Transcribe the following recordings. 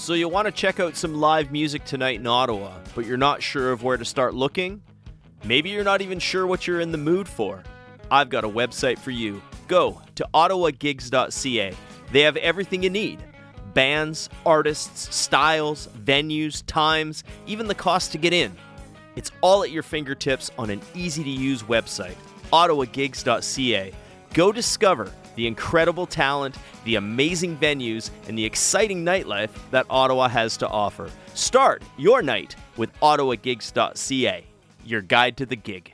So you want to check out some live music tonight in Ottawa, but you're not sure of where to start looking? Maybe you're not even sure what you're in the mood for. I've got a website for you. Go to ottawagigs.ca. They have everything you need. Bands, artists, styles, venues, times, even the cost to get in. It's all at your fingertips on an easy-to-use website, ottawagigs.ca. Go discover the incredible talent, the amazing venues, and the exciting nightlife that Ottawa has to offer. Start your night with ottawagigs.ca, your guide to the gig.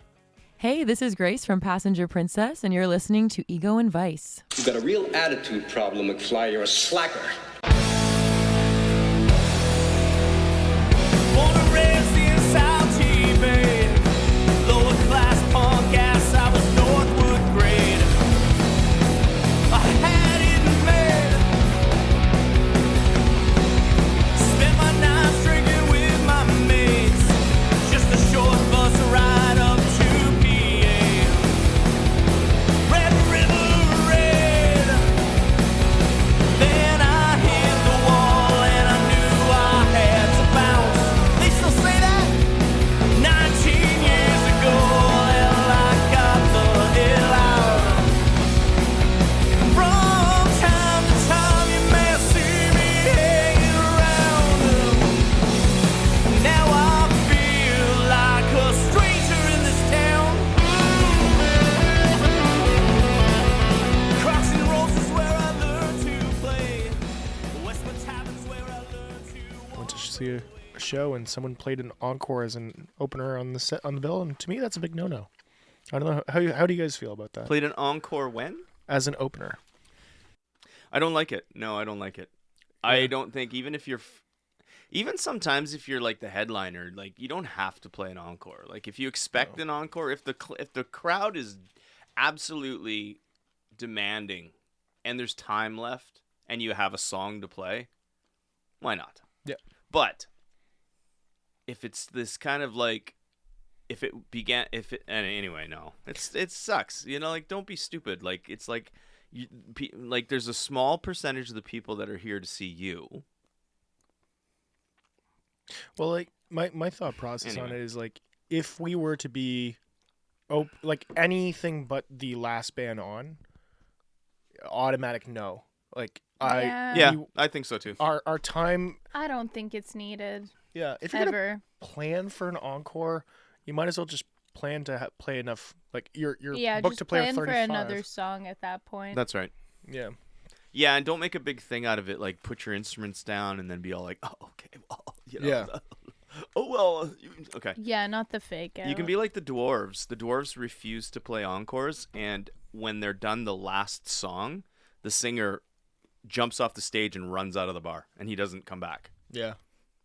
Hey, this is Grace from Passenger Princess, and you're listening to Ego and Vice. You've got a real attitude problem, McFly. You're a slacker. Born and raised in Southie, babe. Lower class punk ass, I was Northwood grade. I had it made. Spent my nights drinking with my mates. Just a short bus ride up to PA. Red River Raid. Then I hit the wall and I knew I had to bounce. They still say that 19 years ago. Well, I got the hell out. From time to time you may see me hanging around. Now I feel like a stranger in this town. Crossing roads is where I learned to play. Westwood Tavern's where I learned to Went to see a show and someone played an encore as an opener on the bill, and to me that's a big no-no. I don't know how do you guys feel about that? Played an encore when? As an opener. I don't like it. No, I don't like it. I don't think even if you're, even sometimes if you're like the headliner, like you don't have to play an encore. Like if you expect an encore, if the crowd is absolutely demanding, and there's time left, and you have a song to play, why not? Yeah. But if it's this kind of like, anyway, no, it sucks. You know, like don't be stupid. Like it's like. Like there's a small percentage of the people that are here to see you. Well, like my thought process on Anyway. it is like if we were to be like anything but the last band on, automatic no. Like Yeah, I think so too. our time. I don't think it's needed. Yeah, if you're gonna Ever. plan for an encore, you might as well just plan to play enough. Like you're Yeah, booked just to play plan a for 35. another song at that point. That's right. Yeah. Yeah, and don't make a big thing out of it. Like put your instruments down and then be all like, "Oh, okay, well, you know." Yeah. Oh well, okay. Yeah, not the fake out. You can be like the dwarves. The dwarves refuse to play encores, and when they're done the last song, the singer jumps off the stage and runs out of the bar, and he doesn't come back. Yeah.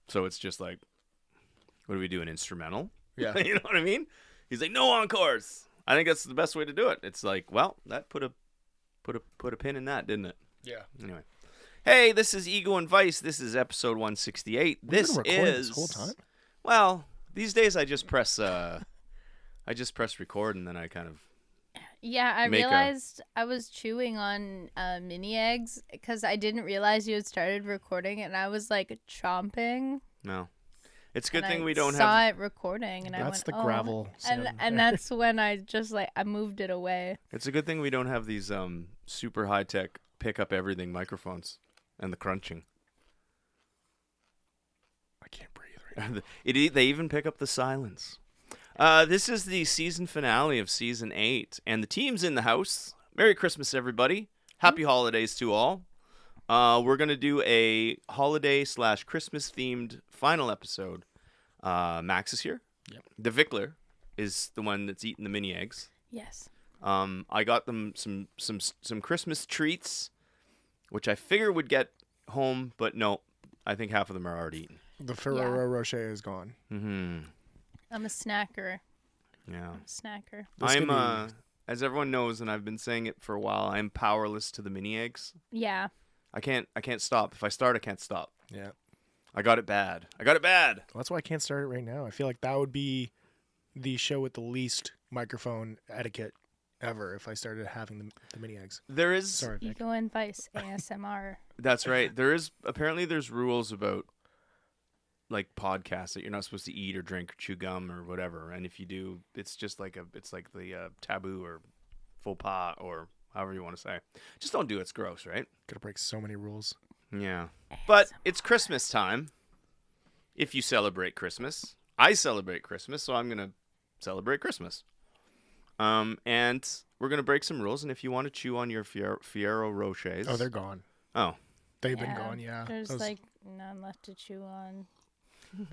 So it's just like, what do we do? An instrumental? Yeah. You know what I mean? He's like, no encores. I think that's the best way to do it. It's like, well, that put a pin in that, didn't it? Yeah. Anyway, hey, this is Ego and Vice. This is episode 168. We've This been recording is this whole time? Well, these days I just press record and then I kind of Yeah, I make a- realized I was chewing on mini eggs because I didn't realize you had started recording, and I was like chomping. no. It's a good and thing I we don't saw have. it recording, and I That's went, the gravel and sound. and that's when I just like I moved it away. It's a good thing we don't have these super high tech pick up everything microphones and the crunching. I can't breathe right They even pick up the silence. This is the season finale of season 8, and the team's in the house. Merry Christmas, everybody! Happy holidays to all. We're gonna do a holiday/Christmas themed final episode. Max is here. Yep. The Vickler is the one that's eating the mini eggs. Yes. I got them some Christmas treats, which I figure would get home, but no, I think half of them are already eaten. The Ferrero Rocher is gone. Mm-hmm. I'm a snacker. Yeah. Snacker. This I'm could be- as everyone knows, and I've been saying it for a while, I'm powerless to the mini eggs. Yeah. I can't stop. If I start, I can't stop. Yeah. I got it bad. Well, that's why I can't start it right now. I feel like that would be the show with the least microphone etiquette ever if I started having the mini eggs. There is. Sorry, Vic. Ego and Vice ASMR. That's right. There's rules about like podcasts that you're not supposed to eat or drink or chew gum or whatever. And if you do, it's just like the taboo or faux pas or however you want to say. Just don't do it. It's gross, right? Gotta break so many rules. Yeah. But it's Christmas time. If you celebrate Christmas, I celebrate Christmas, so I'm gonna celebrate Christmas. And we're gonna break some rules. And if you want to chew on your Fiero Rochers, Oh, they're gone. oh, They've been gone. Yeah. There's Those- like none left to chew on.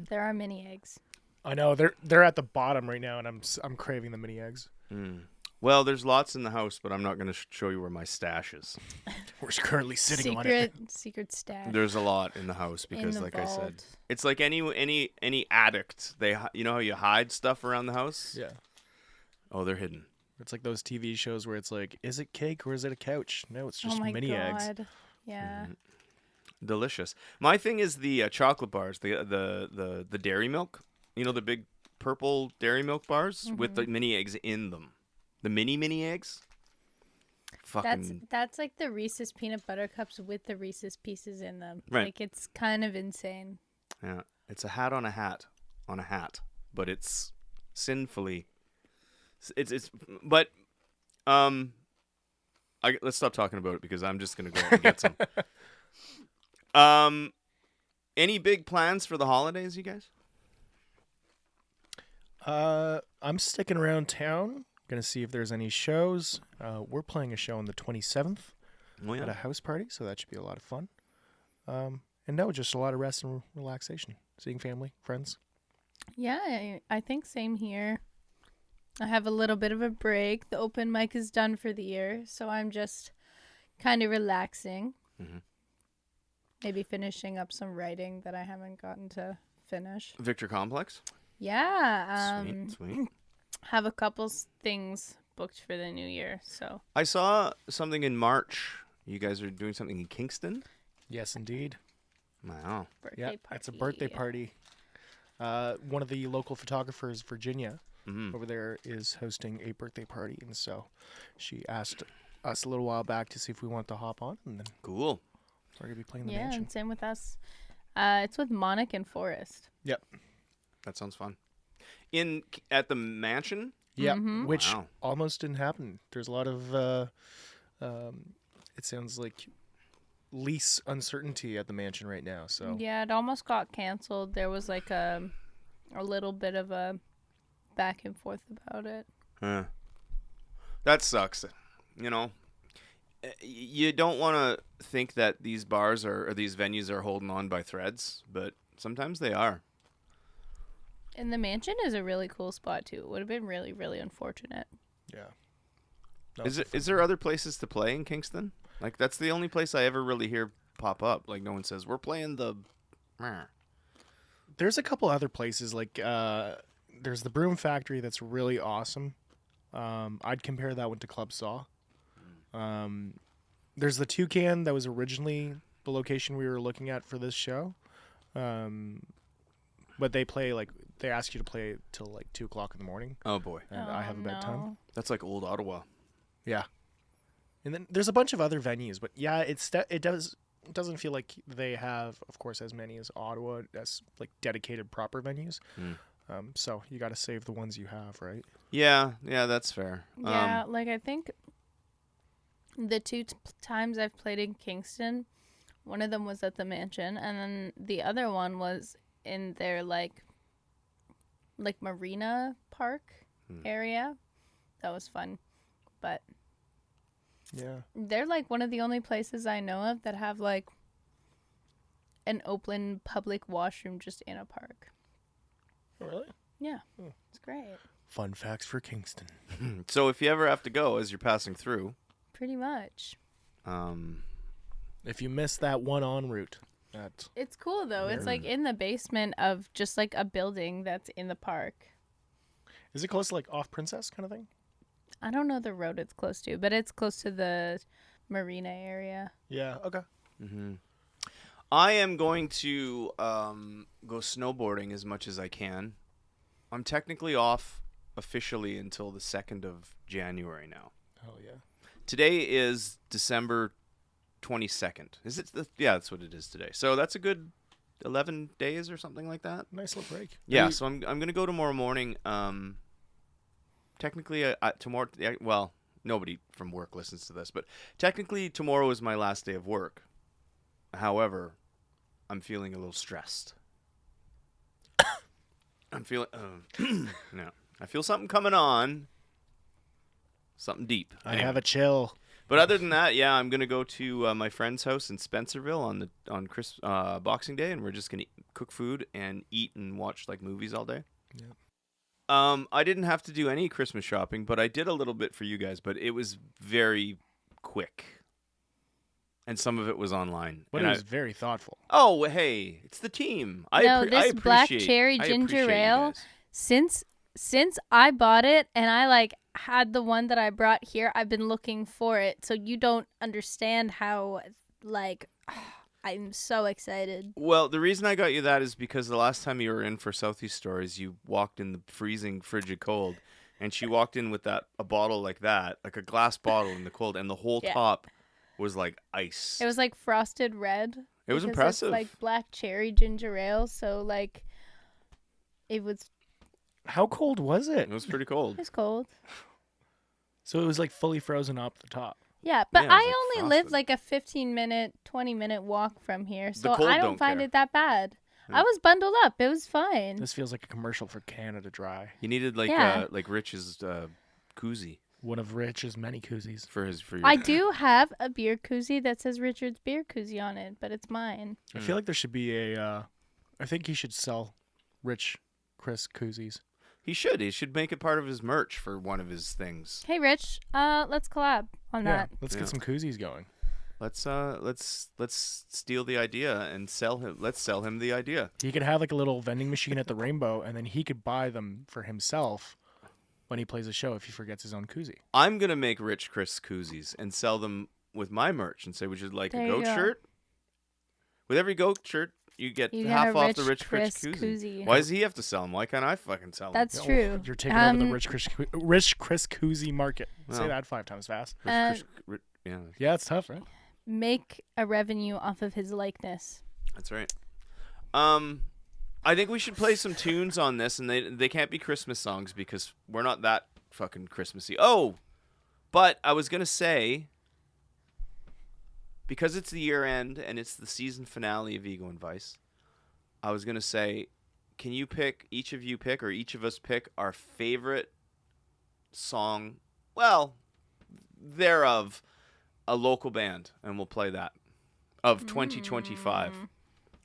There are mini eggs. I know they're at the bottom right now, and I'm craving the mini eggs. Well, there's lots in the house, but I'm not going to show you where my stash is. We're currently sitting on it. Secret stash. There's a lot in the house because, the like I said, vault. it's like any addict. You know how you hide stuff around the house? Yeah. Oh, they're hidden. It's like those TV shows where it's like, is it cake or is it a couch? No, it's just oh my mini God. eggs. Yeah. Delicious. My thing is the chocolate bars, the dairy milk. You know, the big purple dairy milk bars with the mini eggs in them. The mini eggs. Fucking That's like the Reese's peanut butter cups with the Reese's pieces in them. Right. Like it's kind of insane. yeah. It's a hat on a hat on a hat, but it's sinfully. It's but let's stop talking about it because I'm just gonna go out and get some. Any big plans for the holidays, you guys? I'm sticking around town. Gonna see if there's any shows. We're playing a show on the 27th Oh, at a house party, so that should be a lot of fun. And no, just a lot of rest and relaxation. Seeing family, friends. Yeah, I think same here. I have a little bit of a break. The open mic is done for the year, so I'm just kind of relaxing. Mhm. Maybe finishing up some writing that I haven't gotten to finish. Victor Complex. Yeah, Sweet. have a couple things booked for the new year. So I saw something in March. You guys are doing something in Kingston. Yes, indeed. Wow. birthday Yeah, party. it's a birthday party. One of the local photographers, Virginia, over there, is hosting a birthday party, and so she asked us a little while back to see if we want to hop on, and then Cool. we're gonna be playing the Yeah, mansion. and same with us. It's with Monic and Forrest. Yep. That sounds fun. At the mansion. Yeah, which Wow. almost didn't happen. There's a lot of, it sounds like lease uncertainty at the mansion right now. So Yeah, it almost got canceled. There was like a little bit of a back and forth about it. That sucks. You know, you don't want to think that these bars or these venues are holding on by threads, but sometimes they are. And the mansion is a really cool spot too. It would have been really, really unfortunate. yeah. No, Is there other places to play in Kingston? Like that's the only place I ever really hear pop up. Like no one says we're playing the. there's a couple other places like there's the Broom Factory that's really awesome. I'd compare that one to Club Saw. There's the Toucan that was originally the location we were looking at for this show, but they ask you to play till like 2:00 in the morning, Oh boy, and I have a bedtime. No. that's like old Ottawa. Yeah, and then there's a bunch of other venues, but yeah, it doesn't feel like they have, of course, as many as Ottawa as like dedicated proper venues. So you got to save the ones you have, right? Yeah, that's fair. Yeah, like I think the two times I've played in Kingston, one of them was at the mansion, and then the other one was in their like marina park area. That was fun, but Yeah. they're like one of the only places I know of that have like an open public washroom just in a park. Oh, really? Yeah, it's great. Fun facts for Kingston. So if you ever have to go as you're passing through, Pretty much. If you miss that one en route, that It's cool though. It's like in the basement of just like a building that's in the park. is it close to like off Princess kind of thing? I don't know the road it's close to, but it's close to the marina area. Yeah. Okay. I am going to go snowboarding as much as I can. I'm technically off officially until the 2nd of January now. Oh yeah. Today is December 22nd. Is it? Yeah, that's what it is today. So that's a good 11 days or something like that. Nice little break. Yeah, so I'm going to go tomorrow morning. Technically, tomorrow, well, nobody from work listens to this, but technically tomorrow is my last day of work. However, I'm feeling a little stressed. I'm feeling, no, I feel something coming on. Something deep. I have a chill. But other than that, yeah, I'm gonna go to my friend's house in Spencerville on Boxing Day, and we're just gonna cook food and eat and watch like movies all day. Yeah. I didn't have to do any Christmas shopping, but I did a little bit for you guys. But it was very quick, and some of it was online. But and it was very thoughtful. Oh, hey, it's the team. This black cherry ginger ale. Since I bought it and I like had the one that I brought here, I've been looking for it. So you don't understand how like I'm so excited. Well, the reason I got you that is because the last time you were in for Southie Stories, you walked in the freezing, frigid cold, and she walked in with a bottle like that, like a glass bottle in the cold, and the whole top was like ice. It was like frosted red. It was because impressive. It's like black cherry ginger ale, so like it was. How cold was it? It was pretty cold. It was cold. So it was like fully frozen up the top. Yeah, but Yeah, it was, I like, only live frosted. like a 15-minute, 20-minute walk from here, so cold I don't don't find care. it that bad. Yeah. I was bundled up. It was fine. This feels like a commercial for Canada Dry. He needed like Yeah. Rich's koozie One of Rich's many koozies. for your. I do have a beer koozie that says Richard's Beer Koozie on it, but it's mine. I feel like there should be a. I think he should sell Rich Chris koozies. He should make it part of his merch for one of his things. Hey, Rich, let's collab on that. Let's Yeah. get some koozies going. Let's steal the idea and sell him. Let's sell him the idea. He could have like a little vending machine at the Rainbow, and then he could buy them for himself when he plays a show if he forgets his own koozie. I'm gonna make Rich Chris koozies and sell them with my merch and say, would you like There a you goat go. shirt? With every goat shirt, you get You half get a off the Rich Rich Chris Chris koozie. koozie. Why does he have to sell them? Why can't I fucking sell them? That's true. You're taking over the Um, Rich Chris koozie market. Say Well. that 5 times fast. Yeah, Yeah, it's tough, right? Make a revenue off of his likeness. that's right. I think we should play some tunes on this, and they can't be Christmas songs because we're not that fucking Christmassy. Oh, but I was gonna say, because it's the year end and it's the season finale of Ego and Vice, I was gonna say, can you pick, each of us pick our favorite song? Well, thereof, a local band, and we'll play that of 2025.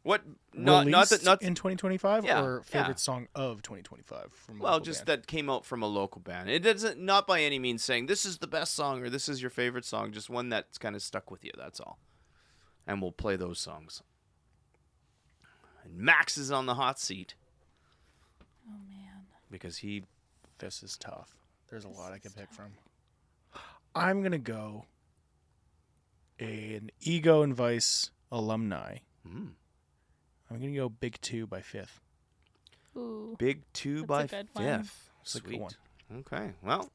What? Not Released not in 2025 Yeah, or favorite yeah. song of 2025 from a well, local just band? that came out from a local band. It doesn't, not by any means saying this is the best song or this is your favorite song. Just one that's kind of stuck with you. That's all. And we'll play those songs. And Max is on the hot seat Oh man. because he. This is tough. There's a lot I can pick from. I'm gonna go an Ego and Vice alumni. Mm, I'm gonna go Big 2 by Fifth. Ooh. Big 2 That's by a good one. Fifth. That's a good Sweet. one. Okay. Well,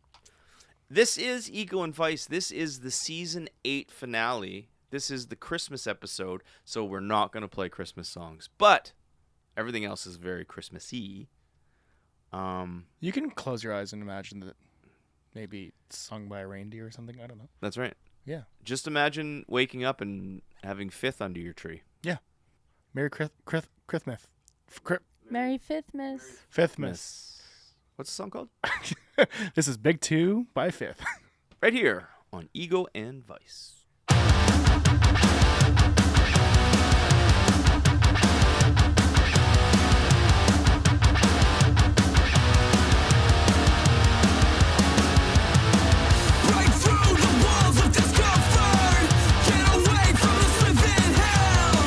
this is Ego and Vice. This is the season 8 finale. This is the Christmas episode, so we're not going to play Christmas songs. But everything else is very Christmassy. You can close your eyes and imagine that maybe it's sung by a reindeer or something. I don't know. That's right. Yeah. Just imagine waking up and having Fifth under your tree. Yeah. Merry Christmas. Merry Fifthmas. Fifthmas. What's the song called? This is Big 2 by Fifth. Right here on Ego and Vice. Break through the walls of discomfort. Get away from this living hell.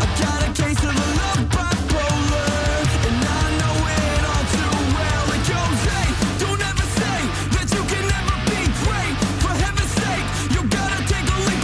I got a case of a love bipolar, and I know it all too well. It goes, hey, don't ever say that you can never be great. For heaven's sake, you gotta take a leap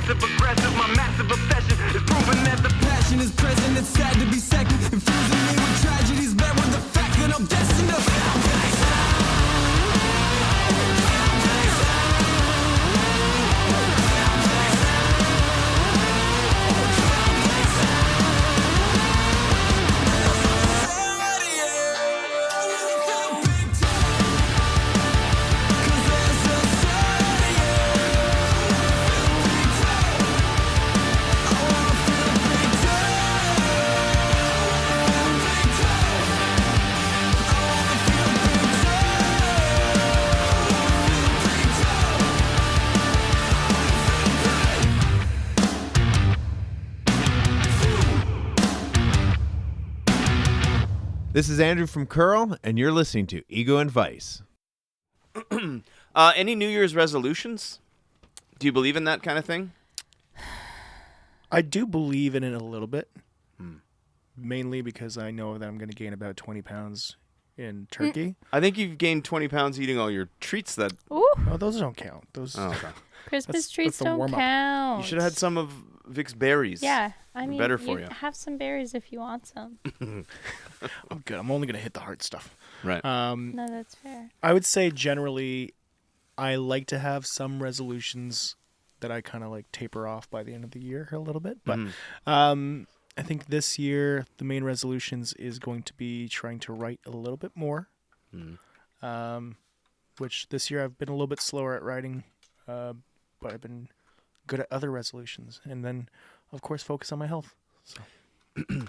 passive aggressive. My massive obsession is proving that the passion is present. It's sad to be second, infusing me with tragedies, met with the fact that I'm destined to fail. This is Andrew from Curl, and you're listening to Ego and Vice. Any New Year's resolutions? Do you believe in that kind of thing? I do believe in it a little bit, mainly because I know that I'm going to gain about 20 pounds in turkey. I think you've gained 20 pounds eating all your treats that... Ooh, Oh, those don't count. Those. Oh, okay. Christmas that's treats the don't warm-up. count. You should have had some of Vic's berries. Yeah, I mean, Better for you. have some berries if you want some. I'm good. I'm only going to hit the hard stuff. Right. No, that's fair. I would say generally, I like to have some resolutions that I kind of like taper off by the end of the year a little bit. But I think this year the main resolutions is going to be trying to write a little bit more. Which this year I've been a little bit slower at writing, but I've been good at other resolutions. And then, of course, focus on my health. So.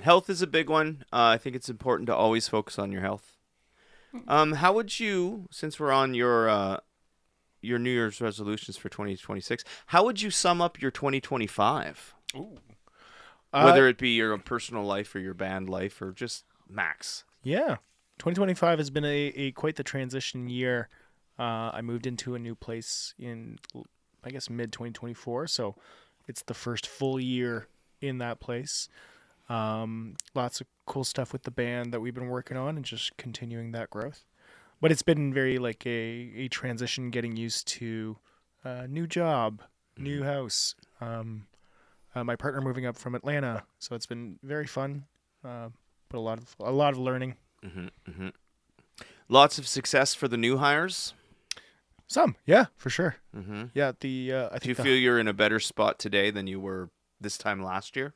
Health is a big one. I think it's important to always focus on your health. How would you, since we're on your New Year's resolutions for 2026, how would you sum up your 2025? Ooh. Whether it be your personal life or your band life or just max. Yeah. 2025 has been a quite the transition year. I moved into a new place in, I guess, mid-2024, so it's the first full year in that place. Lots of cool stuff with the band that we've been working on and just continuing that growth. But it's been very like a transition, getting used to a new job, new house. My partner moving up from Atlanta, so it's been very fun. But a lot of learning. Lots of success for the new hires. Some, yeah, for sure. Yeah, I Do you think feel you're in a better spot today than you were this time last year?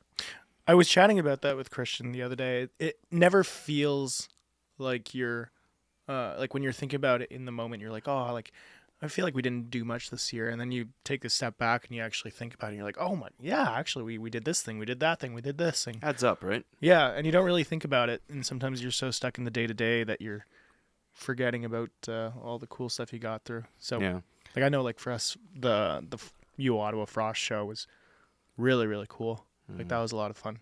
I was chatting about that with Christian the other day. It never feels like you're, like when you're thinking about it in the moment, you're like, oh, like I feel like we didn't do much this year, and then you take a step back and you actually think about it. And you're like, oh my, yeah, actually we did this thing, we did that thing, we did this thing. Adds up, right? Yeah, and you don't really think about it, and sometimes you're so stuck in the day to day that you're forgetting about all the cool stuff you got through. So, Yeah. like I know, like for us, the U Ottawa Frost show was really, really cool. Like that was a lot of fun.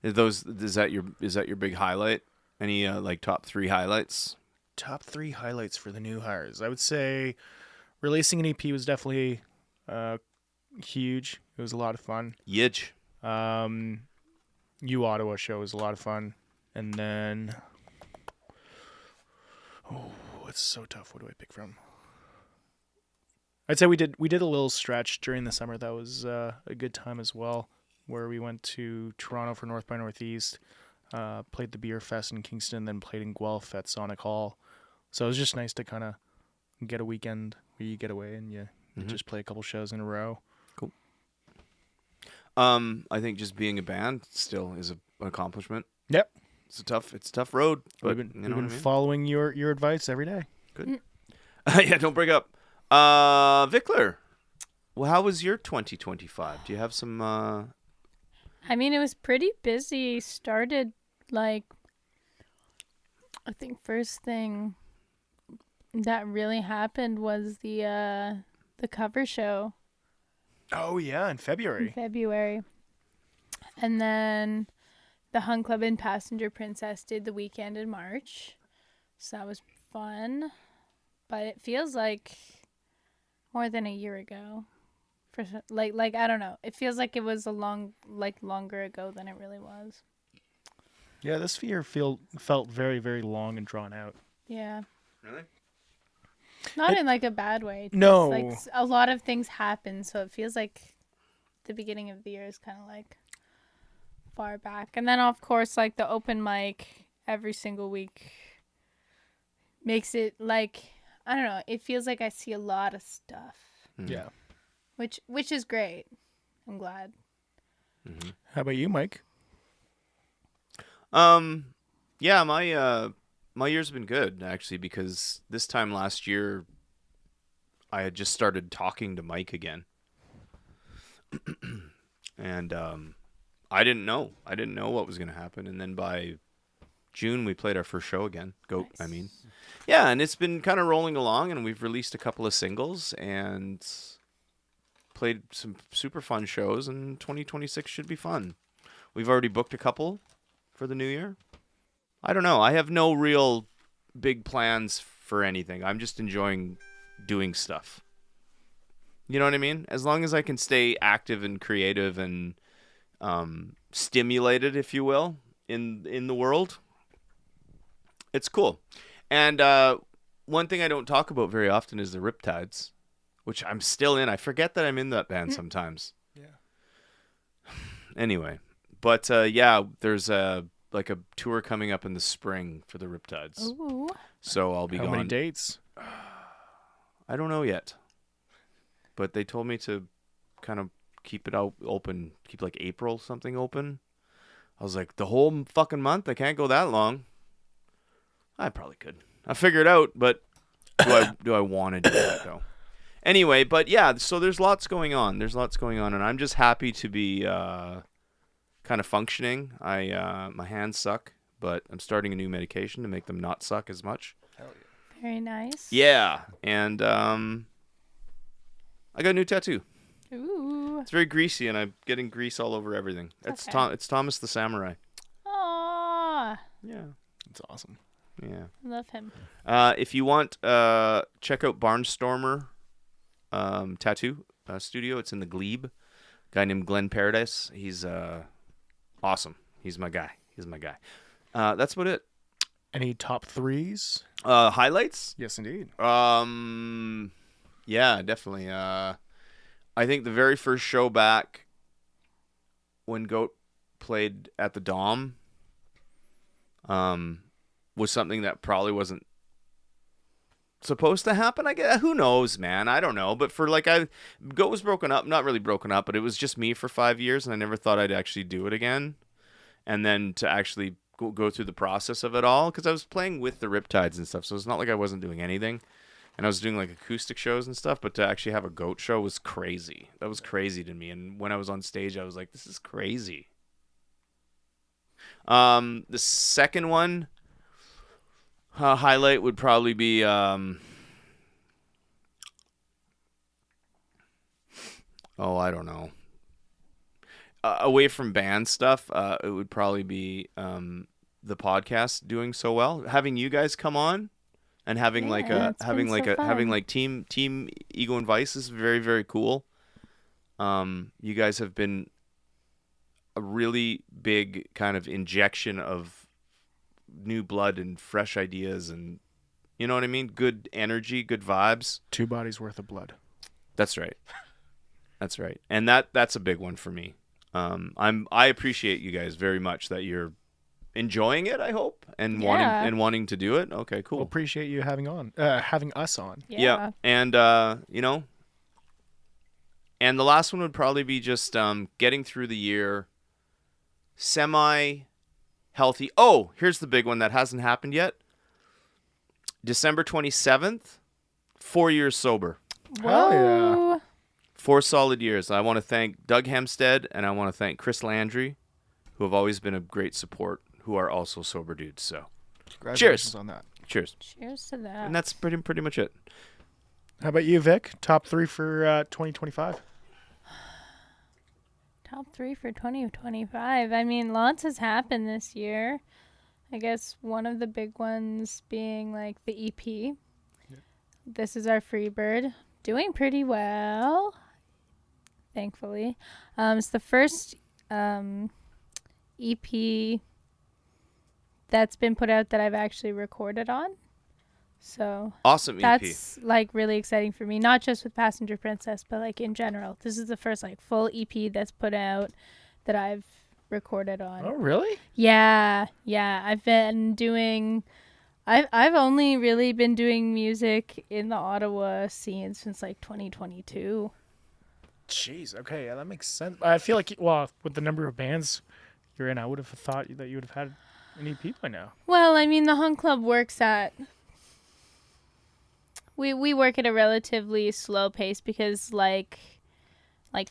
Is that your big highlight? Any like top 3 highlights? Top 3 highlights for the new hires. I would say releasing an EP was definitely huge. It was a lot of fun. Yidge. U Ottawa show was a lot of fun. And then, oh, it's so tough. What do I pick from? I'd say we did a little stretch during the summer. That was a good time as well, where we went to Toronto for North by Northeast, played the Beer Fest in Kingston, then played in Guelph at Sonic Hall. So it was just nice to kind of get a weekend where you get away and you just play a couple shows in a row. Cool. I think just being a band still is an accomplishment. Yep. It's a tough road, but We've been, you know what I mean? following your advice every day. Good. Yeah, don't break up. Vickler, well, how was your 2025? Do you have some... I mean, it was pretty busy. Started like, I think first thing that really happened was the cover show Oh, yeah, in February. in February. And then the Hun Club and Passenger Princess did the weekend in March. So that was fun. But it feels like more than a year ago. For like I don't know. It feels like it was longer ago than it really was. Yeah, this year felt very, very long and drawn out. Yeah. Really? Not in like a bad way. Just, No. like a lot of things happen, so it feels like the beginning of the year is kind of like far back. And then, of course, like the open mic every single week makes it like, I don't know, it feels like I see a lot of stuff. Yeah. Which is great. I'm glad. Mm-hmm. How about you, Mike? Yeah, my year's been good actually, because this time last year I had just started talking to Mike again. And I didn't know what was going to happen, and then by June we played our first show again. Nice. Yeah, and it's been kind of rolling along, and we've released a couple of singles and played some super fun shows, and 2026 should be fun. We've already booked a couple for the new year. I don't know. I have no real big plans for anything. I'm just enjoying doing stuff. You know what I mean? As long as I can stay active and creative and stimulated, if you will, in the world, it's cool. And one thing I don't talk about very often is the Riptides, which I'm still in. I forget that I'm in that band sometimes. Yeah. Anyway, but yeah, there's a tour coming up in the spring for the Riptides. Ooh. So I'll be How gone. many dates? I don't know yet. But they told me to kind of keep it out open, keep like April something open. I was like, the whole fucking month? I can't go that long. I probably could. I'll figure it out, but do I want to do that though? Anyway, but yeah, so there's lots going on. And I'm just happy to be kind of functioning. My hands suck, but I'm starting a new medication to make them not suck as much. Hell yeah. Very nice. Yeah, and I got a new tattoo. Ooh. It's very greasy, and I'm getting grease all over everything. It's Thomas the Samurai. Aww. Yeah. That's awesome. Yeah. I love him. If you want, check out Barnstormer Tattoo Studio. It's in the Glebe. A guy named Glenn Paradise. He's awesome. He's my guy. That's about it. Any top threes? Highlights? Yes, indeed. Yeah, definitely. I think the very first show back when Goat played at the Dom was something that probably wasn't supposed to happen. I guess. Who knows, man? I don't know. But for Goat was broken up, not really broken up, but it was just me for 5 years, and I never thought I'd actually do it again. And then to actually go through the process of it all, because I was playing with the Riptides and stuff, so it's not like I wasn't doing anything. And I was doing like acoustic shows and stuff, but to actually have a Goat show was crazy. That was crazy to me. And when I was on stage, I was like, this is crazy. The second one highlight would probably be I don't know. Away from band stuff, it would probably be the podcast doing so well. Having you guys come on. And having team Ego and Vice is very, very cool. You guys have been a really big kind of injection of new blood and fresh ideas, and you know what I mean? Good energy, good vibes. 2 bodies worth of blood. That's right. And that's a big one for me. I appreciate you guys very much that you're enjoying it, I hope, and wanting to do it. Okay, cool. We'll appreciate you having us on. Yeah. And and the last one would probably be just getting through the year semi healthy. Oh, here's the big one that hasn't happened yet. December 27th, 4 years sober. Hell yeah. 4 solid years. I want to thank Doug Hempstead and I want to thank Chris Landry, who have always been a great support, who are also sober dudes. So, congratulations on that. Cheers. Cheers to that. And that's pretty much it. How about you, Vic? Top 3 for 2025? Top 3 for 2025. I mean, lots has happened this year. I guess one of the big ones being like the EP. Yeah. This is our Freebird. Doing pretty well, thankfully. It's the first EP that's been put out that I've actually recorded on. So awesome EP. That's like really exciting for me, not just with Passenger Princess, but like in general. This is the first like full EP that's put out that I've recorded on. Oh, really? Yeah. I've been doing. I've only really been doing music in the Ottawa scene since like 2022. Jeez. Okay, yeah, that makes sense. I feel like, well, with the number of bands you're in, I would have thought that you would have had an EP by now. Well, I mean, the Hunt Club works at. We work at a relatively slow pace because like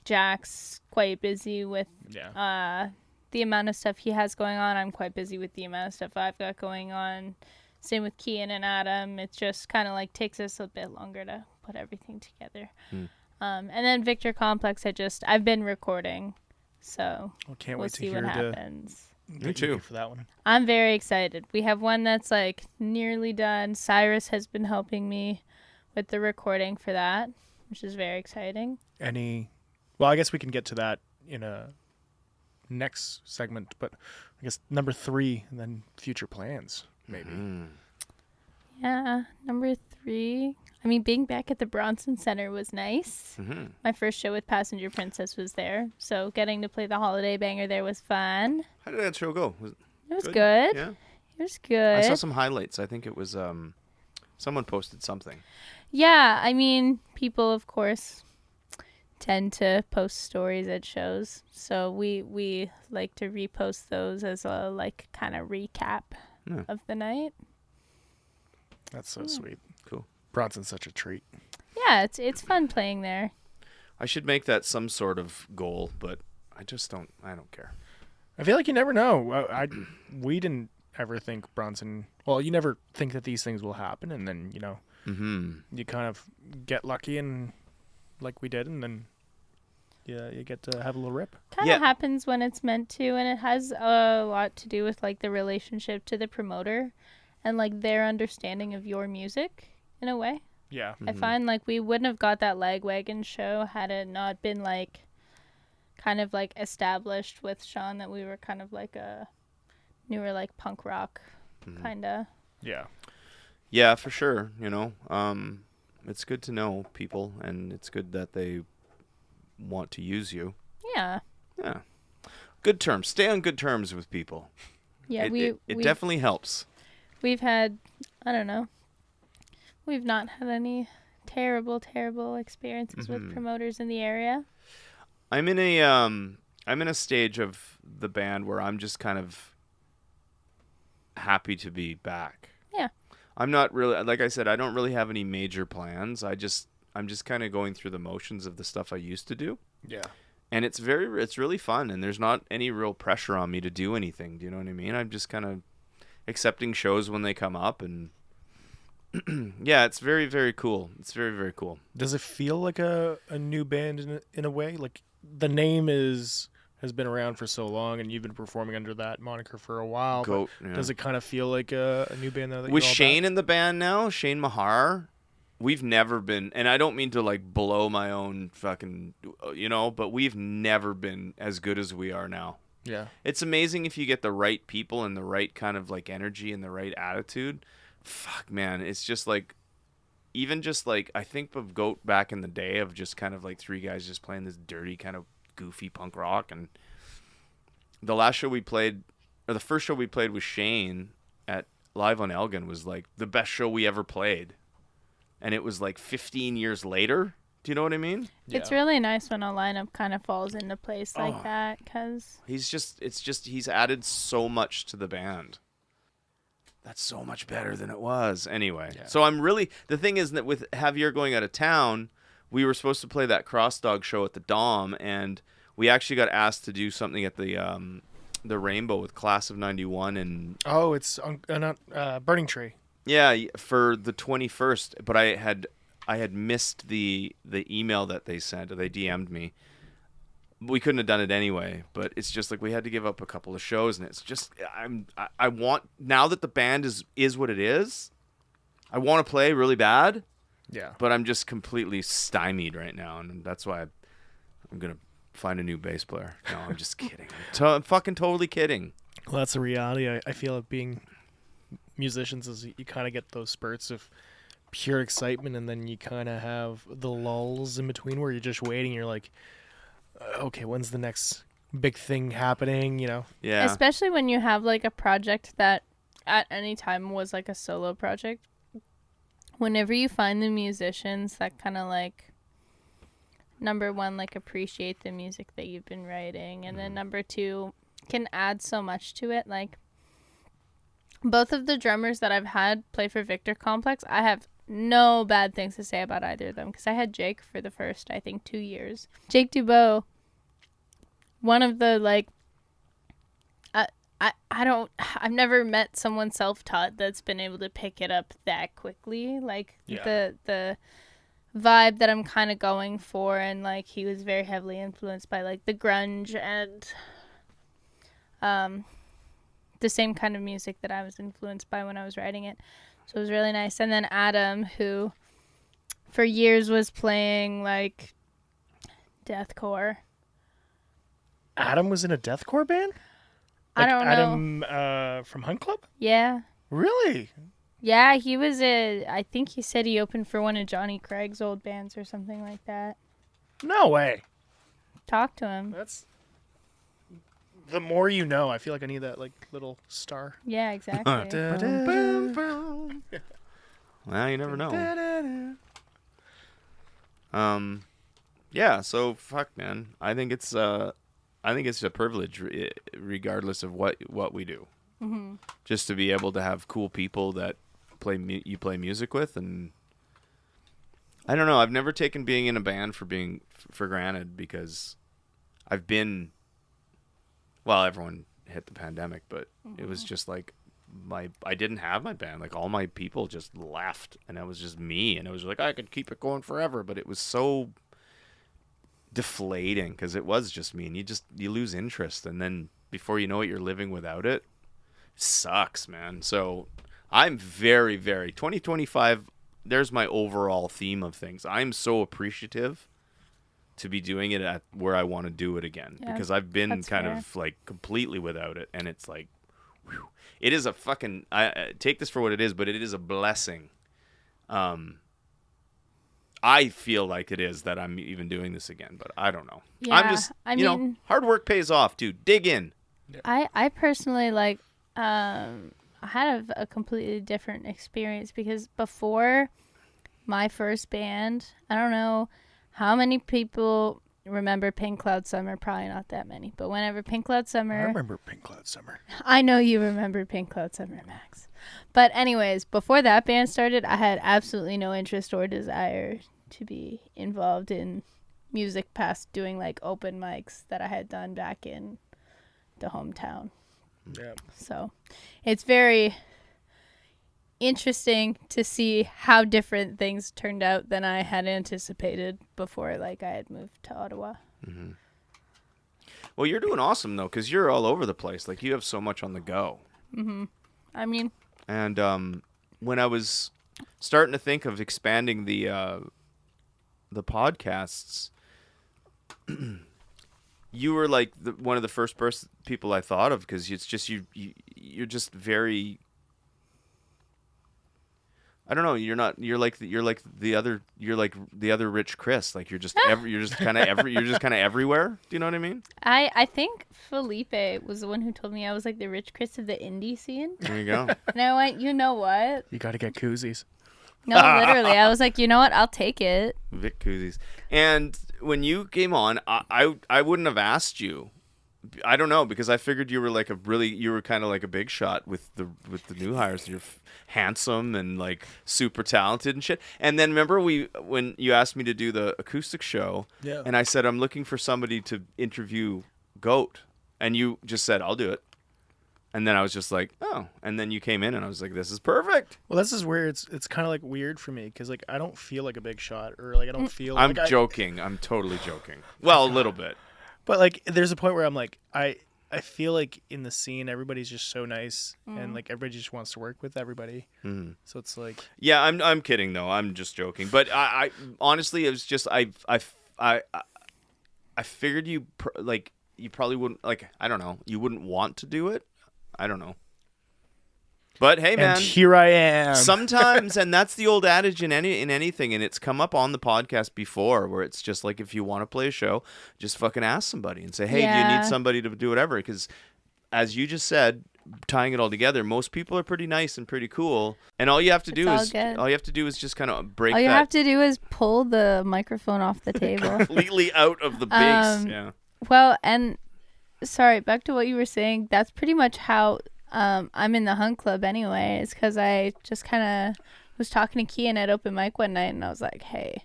Jack's quite busy with the amount of stuff he has going on. I'm quite busy with the amount of stuff I've got going on. Same with Kian and Adam. It just kind of like takes us a bit longer to put everything together. And then Victor Complex, I've been recording, so Can't we'll wait to see hear what happens. Me too. For that one. I'm very excited. We have one that's like nearly done. Cyrus has been helping me with the recording for that, which is very exciting. Well, I guess we can get to that in a next segment, but I guess number 3 and then future plans, maybe. Yeah, number 3. I mean, being back at the Bronson Center was nice. My first show with Passenger Princess was there, so getting to play the holiday banger there was fun. How did that show go? It was good. Yeah. It was good. I saw some highlights. I think it was someone posted something. Yeah, I mean, people, of course, tend to post stories at shows, so we like to repost those as a like kind of recap of the night. That's so sweet. Cool. Bronson's such a treat. Yeah, it's fun playing there. I should make that some sort of goal, but I don't care. I feel like you never know. We didn't ever think Bronson. Well, you never think that these things will happen, and then you kind of get lucky and like we did, and then you get to have a little rip. Kind of happens when it's meant to, and it has a lot to do with like the relationship to the promoter and like their understanding of your music in a way. Yeah. I find like we wouldn't have got that Lagwagon show had it not been like kind of like established with Sean that we were kind of like a newer like punk rock kind of. Yeah. Yeah, for sure. It's good to know people, and it's good that they want to use you. Yeah. Yeah. Good terms. Stay on good terms with people. Yeah, it definitely helps. We've had, I don't know, we've not had any terrible experiences with promoters in the area. I'm in a stage of the band where I'm just kind of happy to be back. Yeah. I'm not really, like I said, I don't really have any major plans. I'm just kind of going through the motions of the stuff I used to do. Yeah. And it's really fun, and there's not any real pressure on me to do anything. Do you know what I mean? I'm just kind of accepting shows when they come up, and yeah, it's very, very cool. It's very, very cool. Does it feel like a new band in a way? Like the name has been around for so long, and you've been performing under that moniker for a while. Does it kind of feel like a new band now that with you're all Shane back? in the band now? Shane Mahar. We've never been, and I don't mean to like blow my own fucking, but we've never been as good as we are now. Yeah. It's amazing if you get the right people and the right kind of like energy and the right attitude. Fuck, man. It's just like, even just like, I think of Goat back in the day of just kind of like 3 guys just playing this dirty kind of goofy punk rock. And the first show we played with Shane at Live on Elgin was like the best show we ever played. And it was like 15 years later. Do you know what I mean? Yeah. It's really nice when a lineup kind of falls into place like that, because he's added so much to the band. That's so much better than it was. Anyway, So the thing is that with Javier going out of town, we were supposed to play that Cross Dog show at the Dom, and we actually got asked to do something at the Rainbow with Class of 91 and it's Burning Tree. Yeah, for the 21st, but I had missed the email that they sent, or they DM'd me. We couldn't have done it anyway, but it's just like we had to give up a couple of shows, and it's just I want, now that the band is what it is, I want to play really bad. Yeah. But I'm just completely stymied right now, and that's why I'm gonna find a new bass player. No, I'm just kidding. I'm fucking totally kidding. Well, that's the reality. I feel of being musicians is you kind of get those spurts of pure excitement, and then you kind of have the lulls in between where you're just waiting. You're like, okay, when's the next big thing happening? You know? Yeah. Especially when you have like a project that at any time was like a solo project. Whenever you find the musicians that kind of like, number one, like appreciate the music that you've been writing, and then number two, can add so much to it. Like, both of the drummers that I've had play for Victor Complex, I have no bad things to say about either of them, because I had Jake for the first, I think, 2 years. Jake Dubois, one of the, like, I've never met someone self-taught that's been able to pick it up that quickly. Like, the vibe that I'm kind of going for, and, like, he was very heavily influenced by, like, the grunge and the same kind of music that I was influenced by when I was writing it. So it was really nice. And then Adam, who for years was playing, like, deathcore. Adam was in a deathcore band? I don't know. Adam from Hunt Club? Yeah. Really? Yeah, he was I think he said he opened for one of Johnny Craig's old bands or something like that. No way. Talk to him. That's the more you know. I feel like I need that, like, little star. Yeah, exactly. Well, you never know. Yeah, so fuck, man. I think it's a privilege, regardless of what we do. Mm-hmm. Just to be able to have cool people that you play music with, and I don't know. I've never taken being in a band for granted, because I've been. Well, everyone hit the pandemic, but it was just like I didn't have my band. Like, all my people just left, and it was just me, and it was like I could keep it going forever, but it was so deflating because it was just me, and you lose interest, and then before you know it, you're living without it. It sucks, man. So I'm very, very 2025. There's my overall theme of things. I'm so appreciative to be doing it at where I want to do it again, because I've been kind of like completely without it, and it's like, whew, it is a fucking. I take this for what it is, but it is a blessing. I feel like it is that I'm even doing this again, but I don't know. Yeah, I'm just, I mean, hard work pays off, dude. Dig in. I personally, like, I had a completely different experience, because before my first band, I don't know how many people remember Pink Cloud Summer. Probably not that many, but whenever Pink Cloud Summer, I remember Pink Cloud Summer. I know you remember Pink Cloud Summer, Max. But anyways, before that band started, I had absolutely no interest or desire to be involved in music past doing, like, open mics that I had done back in the hometown. Yeah. So it's very interesting to see how different things turned out than I had anticipated before, like, I had moved to Ottawa. Mm-hmm. Well, you're doing awesome, though, because you're all over the place. Like, you have so much on the go. Mm-hmm. I mean... And when I was starting to think of expanding the podcasts, you were like one of the first people I thought of, because it's just you're just very. I don't know. You're like the other Rich Chris. Like, you're just kind of everywhere. Do you know what I mean? I think Felipe was the one who told me I was like the Rich Chris of the indie scene. There you go. And I went, you know what? You got to get koozies. No, literally. I was like, you know what? I'll take it. Vic koozies. And when you came on, I wouldn't have asked you. I don't know, because I figured you were like you were kind of like a big shot with the new hires. You're handsome and like super talented and shit. And then remember when you asked me to do the acoustic show, and I said I'm looking for somebody to interview Goat, and you just said I'll do it. And then I was just like, oh. And then you came in, and I was like, this is perfect. Well, this is where it's kind of like weird for me, because like I don't feel like a big shot, or like I don't feel. I'm joking. I'm totally joking. Well, a little bit. But like, there's a point where I'm like, I feel like in the scene, everybody's just so nice, and like everybody just wants to work with everybody. Mm. So it's like, yeah, I'm kidding though. I'm just joking. But I honestly, it was just I figured you probably wouldn't, like, I don't know, you wouldn't want to do it. I don't know. But hey, man, And here I am. Sometimes, and that's the old adage in anything, and it's come up on the podcast before, where it's just like, if you want to play a show, just fucking ask somebody and say, hey, do you need somebody to do whatever? Because as you just said, tying it all together, most people are pretty nice and pretty cool, and all you have to do is just kind of break. All you have to do is pull the microphone off the table completely out of the base. Yeah. Well, and sorry, back to what you were saying. That's pretty much how I'm in the Hunt Club anyway. It's because I just kind of was talking to Kian at open mic one night, and I was like, hey,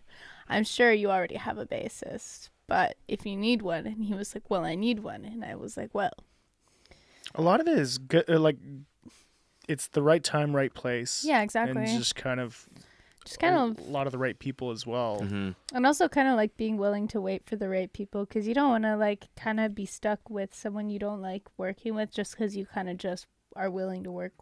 I'm sure you already have a bassist, but if you need one, and he was like, well, I need one, and I was like, well. A lot of it is good, like it's the right time, right place. Yeah, exactly. And just kind of a lot of the right people as well. Mm-hmm. And also kind of like being willing to wait for the right people, because you don't want to like kind of be stuck with someone you don't like working with just because you kind of just are willing to work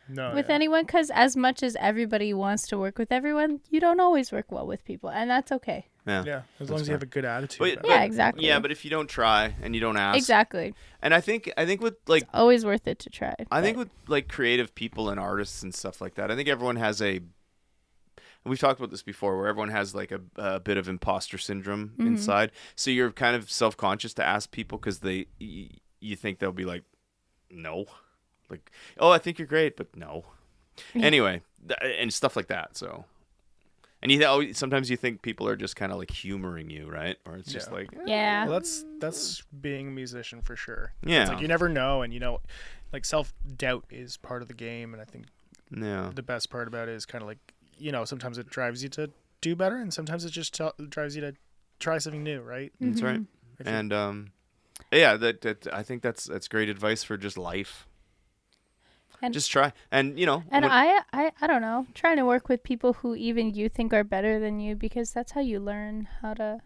with anyone. Because as much as everybody wants to work with everyone, you don't always work well with people, and that's okay. Yeah, as long as you have a good attitude. Yeah, exactly. Yeah, but if you don't try and you don't ask. Exactly. And I think with like... It's always worth it to try. I think with like creative people and artists and stuff like that, I think everyone has we've talked about this before, where everyone has like a bit of imposter syndrome inside. So you're kind of self-conscious to ask people because you think they'll be like, no. Like, oh, I think you're great, but no. Yeah. Anyway, and stuff like that, so... And sometimes you think people are just kind of like humoring you, right? Or it's just like... Yeah. Well, that's being a musician for sure. Yeah. It's like you never know, and like self-doubt is part of the game, and I think the best part about it is kind of like, sometimes it drives you to do better, and sometimes it just drives you to try something new, right? Mm-hmm. That's right. And that I think that's great advice for just life. And just try, and And I don't know, trying to work with people who even you think are better than you, because that's how you learn how to,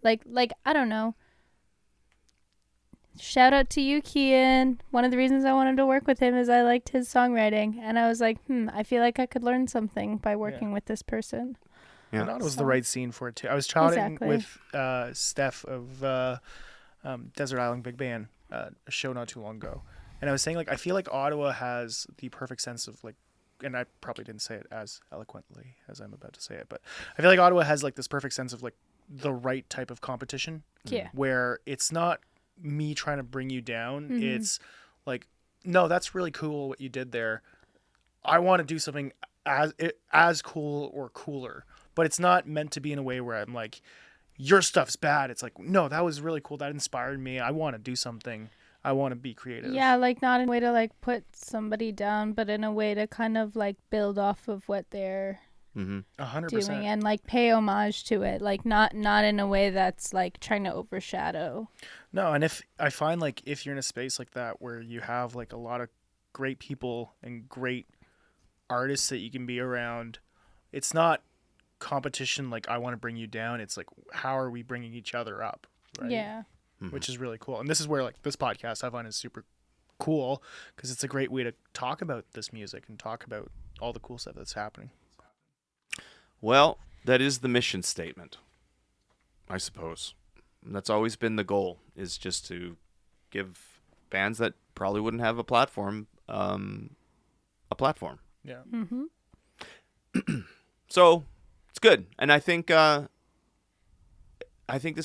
like I don't know. Shout out to you, Kian. One of the reasons I wanted to work with him is I liked his songwriting, and I was like, I feel like I could learn something by working with this person. Yeah, I thought it was the right scene for it too. I was chatting with Steph of Desert Island Big Band, a show not too long ago. And I was saying, like, I feel like Ottawa has the perfect sense of, like, and I probably didn't say it as eloquently as I'm about to say it, but I feel like Ottawa has, like, this perfect sense of, like, the right type of competition. Yeah. Where it's not me trying to bring you down. Mm-hmm. It's like, no, that's really cool what you did there. I want to do something as cool or cooler. But it's not meant to be in a way where I'm like, your stuff's bad. It's like, no, that was really cool. That inspired me. I want to do something. I want to be creative. Yeah, like not in a way to like put somebody down, but in a way to kind of like build off of what they're 100% doing and like pay homage to it. Like not in a way that's like trying to overshadow. No, and if I find like if you're in a space like that where you have like a lot of great people and great artists that you can be around, it's not competition like I want to bring you down. It's like, how are we bringing each other up? Right? Yeah. Which is really cool. And this is where like this podcast I find is super cool because it's a great way to talk about this music and talk about all the cool stuff that's happening. Well, that is the mission statement, I suppose. And that's always been the goal, is just to give bands that probably wouldn't have a platform, a platform. Yeah. Mm-hmm. So it's good. And I think this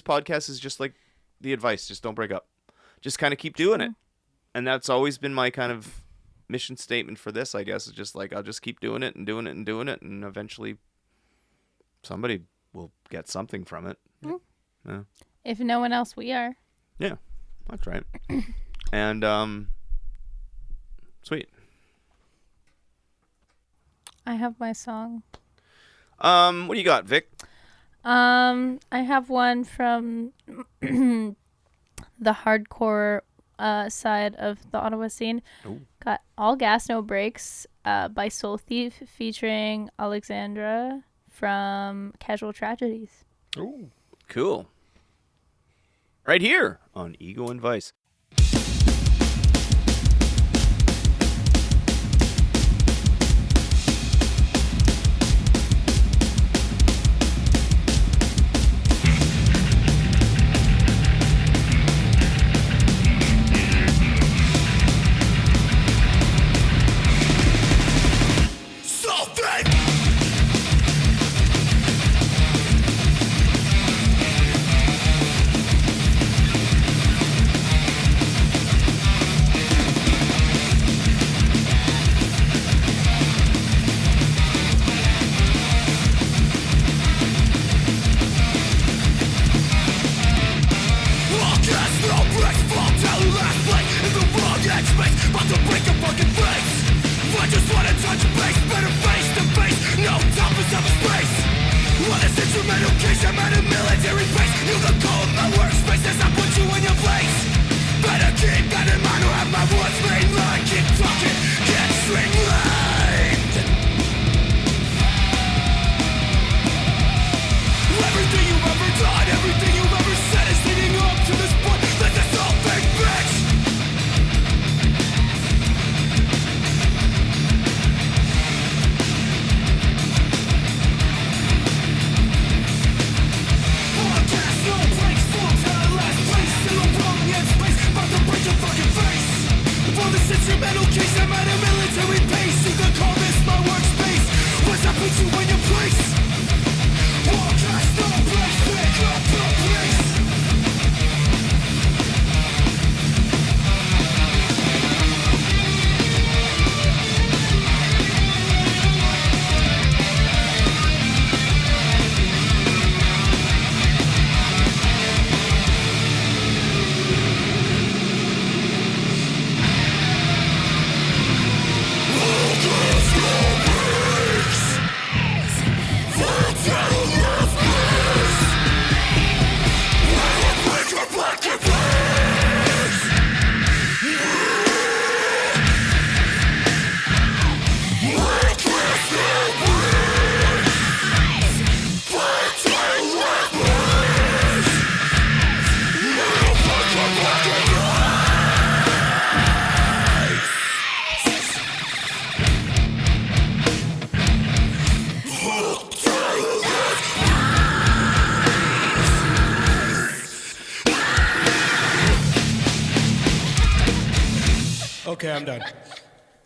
podcast is just like the advice. Just don't break up. Just kind of keep doing it. And that's always been my kind of mission statement for this, I guess. It's just like, I'll just keep doing it and doing it and doing it. And eventually somebody will get something from it. Mm. Yeah. If no one else, we are. Yeah, that's right. And, sweet. I have my song. What do you got, Vic? I have one from the hardcore side of the Ottawa scene. Ooh. Got All Gas No Brakes by Soul Thief featuring Alexandra from Casual Tragedies. Ooh. Cool. Right here on Ego and Vice. at a military base. You can call it my workspace as I put you in your place. Better keep that in mind, or have my words made line. Keep talking, get streamlined. Everything you've ever done, everything you've ever said is leading up to this point. Let this whole thing bitch. Podcast, no breaks, full time, last place. Still a wrong in space, about to break your fucking face. For this instrumental case, I'm at a military base. You can call this my workspace. Once I put you in your place. Podcast, no breaks, pick up the pace. Okay, I'm done.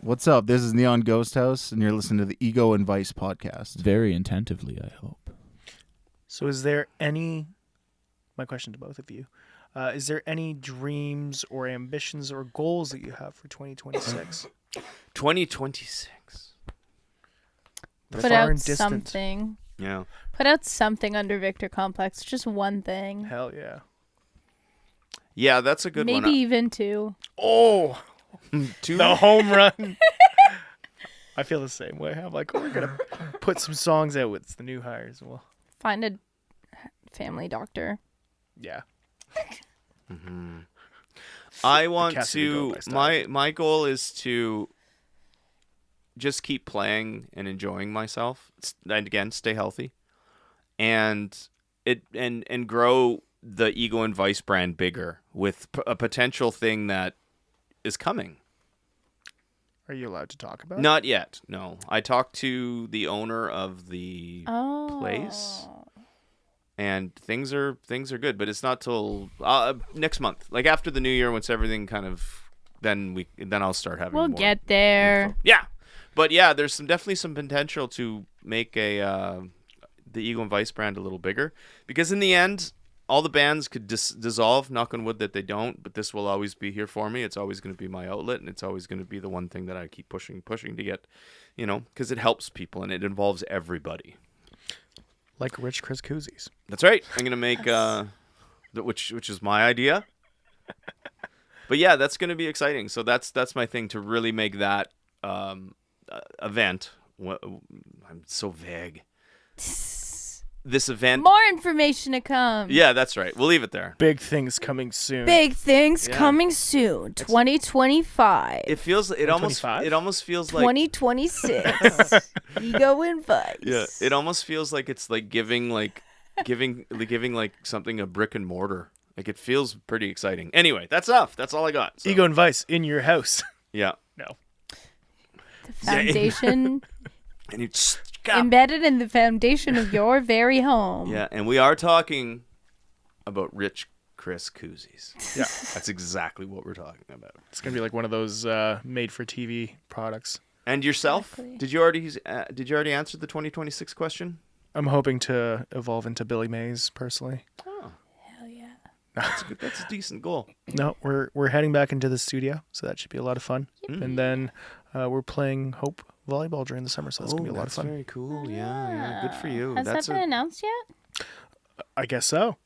What's up? This is Neon Ghost House, and you're listening to the Ego and Vice podcast. Very attentively, I hope. So is there any, my question to both of you, is there any dreams or ambitions or goals that you have for 2026? 2026. The Put far out and distant. something. Yeah. Put out something under Victor Complex. Just one thing. Hell yeah. Yeah, that's a good Maybe one. even two. Oh, Two. the home run. I feel the same way. I'm like, we're going to put some songs out with the new hires. Well, Find a family doctor. yeah. I want Cassidy to. Goat by My goal is to just keep playing and enjoying myself, and again, stay healthy, and grow the Ego and Vice brand bigger with a potential thing that is coming. Are you allowed to talk about it? Not yet. No, I talked to the owner of the place, and things are good, but it's not till next month, like after the new year, once everything kind of then I'll start having. We'll more get there. info. Yeah, but yeah, there's definitely some potential to make the Ego and Vice brand a little bigger, because in the end, all the bands could dissolve, knock on wood that they don't, but this will always be here for me. It's always going to be my outlet, and it's always going to be the one thing that I keep pushing to get, because it helps people and it involves everybody. Like Rich Chris Koozies. That's right. I'm going to make, which is my idea. But yeah, that's going to be exciting. So that's my thing, to really make that event. I'm so vague. This event. More information to come. Yeah, that's right. We'll leave it there. Big things coming soon. Big things Yeah. coming soon. 2025. It feels. It almost feels like 2026. Ego and Vice. Yeah, it almost feels like it's like giving like something a brick and mortar. Like, it feels pretty exciting. Anyway, that's enough. That's all I got. So. Ego and Vice in your house. Yeah. No. The foundation And you embedded in the foundation of your very home. Yeah, and we are talking about Rich Chris Koozies. Yeah. That's exactly what we're talking about. It's going to be like one of those made-for-TV products. And yourself? Exactly. Did you already answer the 2026 question? I'm hoping to evolve into Billy Mays, personally. Oh, Hell yeah. that's good. That's a decent goal. No, we're heading back into the studio, so that should be a lot of fun. Mm. And then we're playing Hope volleyball during the summer, so that's going to be a lot of fun. Very cool. Yeah. Good for you. Has that been announced yet? I guess so.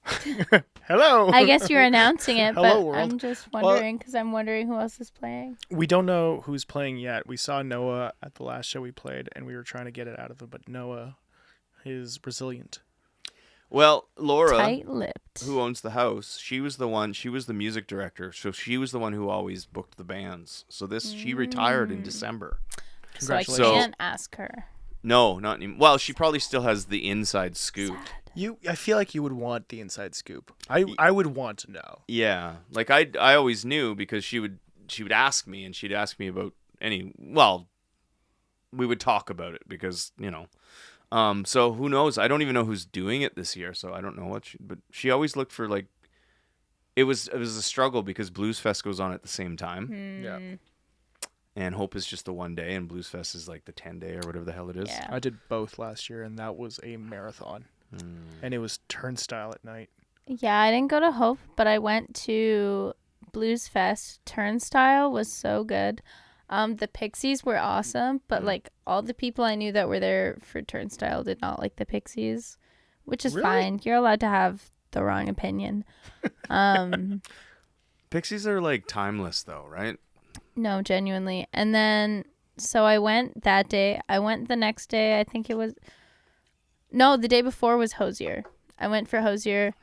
Hello. I guess you're announcing it, Hello, but world. I'm just wondering because I'm wondering who else is playing. We don't know who's playing yet. We saw Noah at the last show we played, and we were trying to get it out of him, but Noah is resilient. Well, Laura, Tight-lipped. who owns the house, she was the music director, so she was the one who always booked the bands. So she retired in December. So I can't ask her. No, not anymore. Well, she probably still has the inside scoop. I feel like you would want the inside scoop. I would want to know. Yeah, like I always knew because she would ask me, and she'd ask me about we would talk about it because, so who knows? I don't even know who's doing it this year, so I don't know but she always looked for like, it was a struggle because Blues Fest goes on at the same time. Yeah. And Hope is just the 1 day, and Blues Fest is like the 10-day or whatever the hell it is. Yeah. I did both last year, and that was a marathon. And it was turnstile at night. Yeah, I didn't go to Hope, but I went to Blues Fest. Turnstile was so good. The Pixies were awesome, but like all the people I knew that were there for Turnstile did not like the Pixies, which is fine. You're allowed to have the wrong opinion. Pixies are like timeless though, right? No, genuinely. And then, so I went that day. I went the next day. I think it was, no, the day before was Hosier. I went for Hosier.